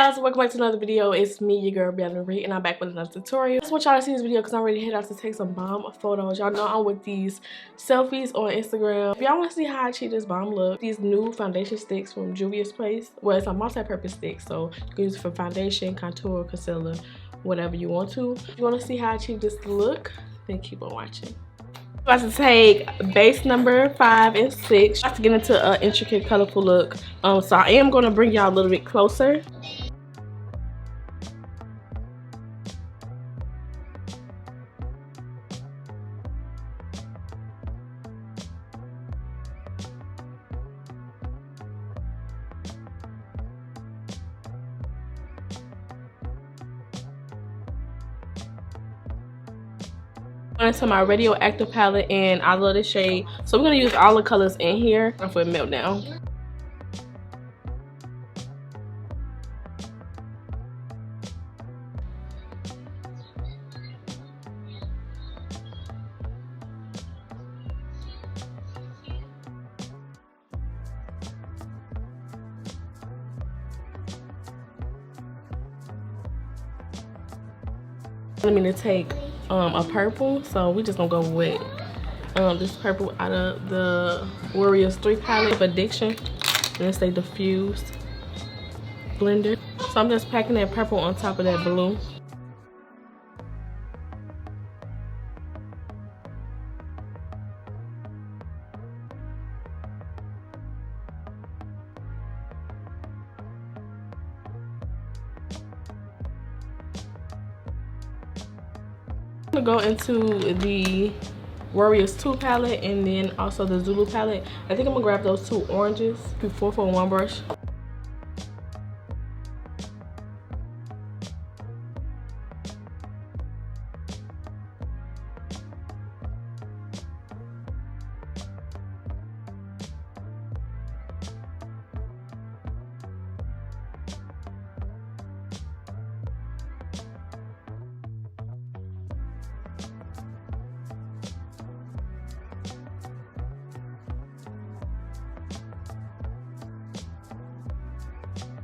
guys, welcome back to another video. It's me, your girl Briana Marie, and I'm back with another tutorial. I just want y'all to see this video because I'm ready to head out to take some bomb photos. Y'all know I'm with these selfies on Instagram. If y'all want to see how I achieve this bomb look, these new foundation sticks from Juvias Place. Well, it's a multi-purpose stick, so you can use it for foundation, contour, concealer, whatever you want to. If you want to see how I achieve this look, then keep on watching. I'm about to take base number 5 and 6. I'm about to get into an intricate, colorful look. So I am going to bring y'all a little bit closer. Into my Radioactive palette, and I love this shade, so we're gonna use all the colors in here for meltdown. I'm gonna take a purple, so we just gonna go with this purple out of the Warriors 3 palette of Addiction, and it's a diffused blender. So I'm just packing that purple on top of that blue. I'm gonna go into the Warriors 2 palette and then also the Zulu palette. I think I'm gonna grab those two oranges before for one brush.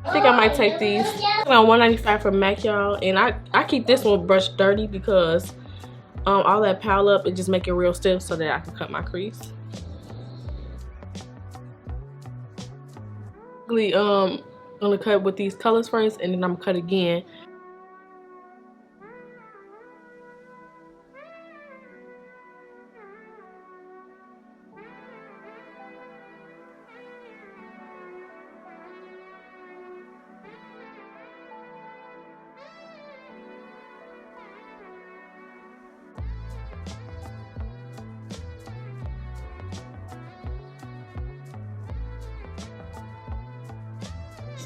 I think I might take these. I'm on $1.95 from MAC, y'all, and I keep this one brush dirty because all that pile up, it just make it real stiff so that I can cut my crease. I'm gonna cut with these colors first, and then I'm gonna cut again.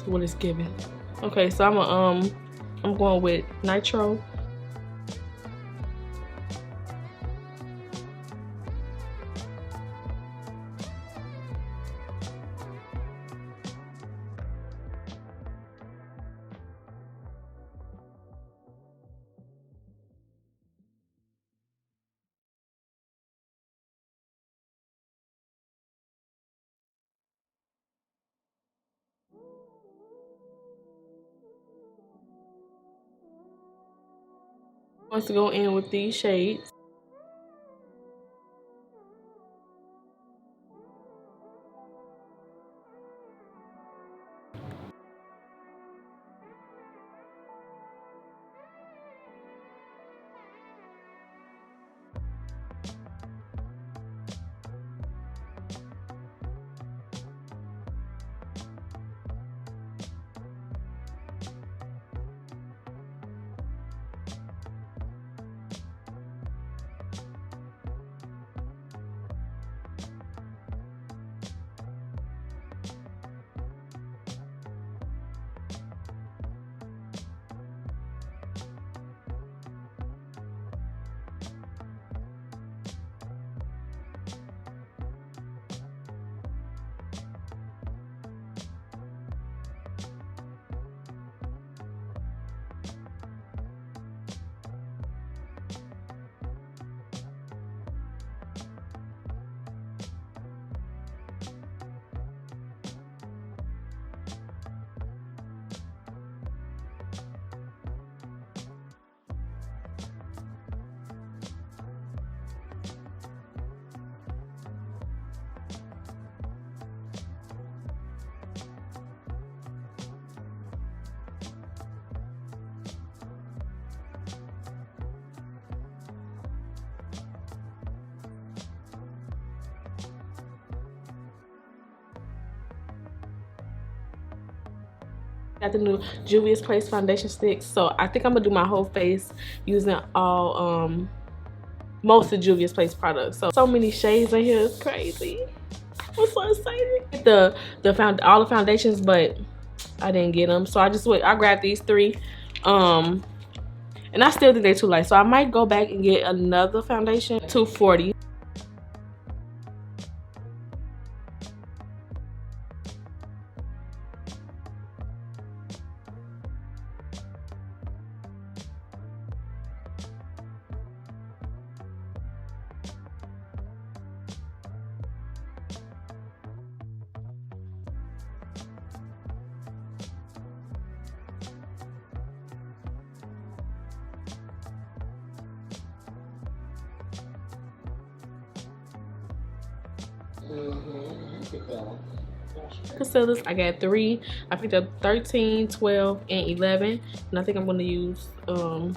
What it's giving. Okay, so I'm going with Nitro. Wants to go in with these shades. Got the new Juvias Place foundation sticks. So I think I'm gonna do my whole face using all most of Juvia's Place products. So many shades in here, it's crazy. I'm so excited. All the foundations, but I didn't get them. So I grabbed these 3. And I still think they're too light. So I might go back and get another foundation, 240. Concealers, I got 3. I picked up 13, 12, and 11, and I think I'm gonna use 12.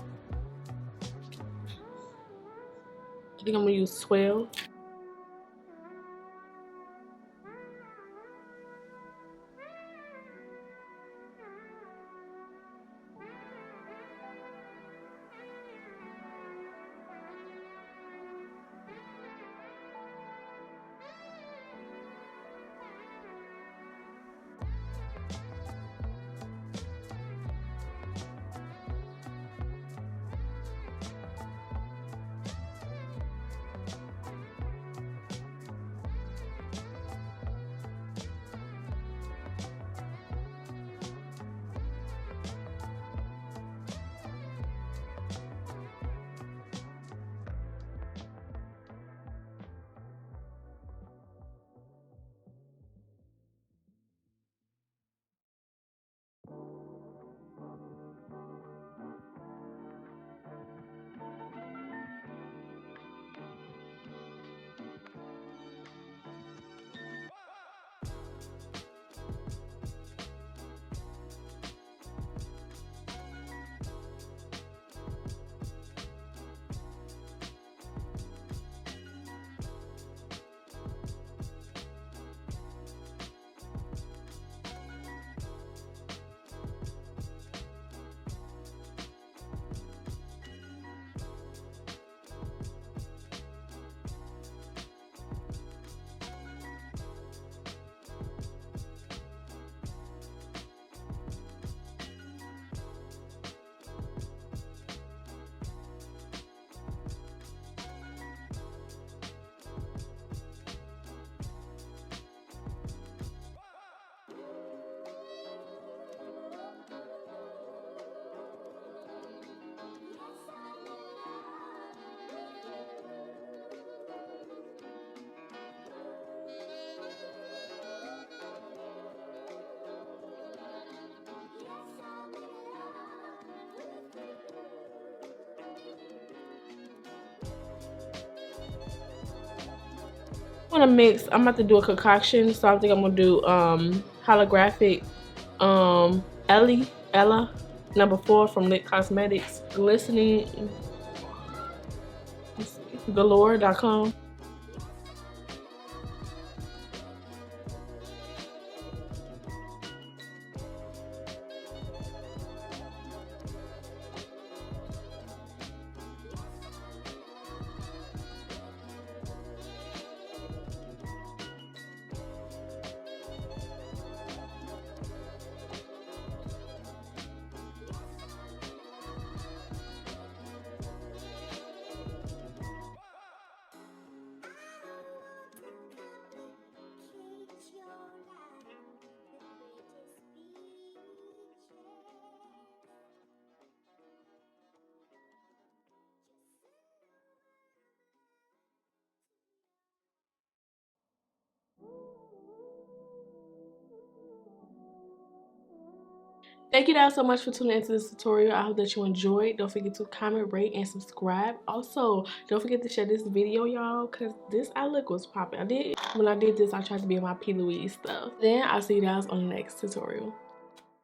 I'm gonna mix. I'm about to do a concoction, so I think I'm gonna do holographic Ella #4 from Lit Cosmetics, glistening galore.com. Thank you guys so much for tuning into this tutorial. I hope that you enjoyed. Don't forget to comment, rate, and subscribe. Also, don't forget to share this video, y'all, because this eye look was popping. When I did this, I tried to be in my Plouise stuff. Then I'll see you guys on the next tutorial.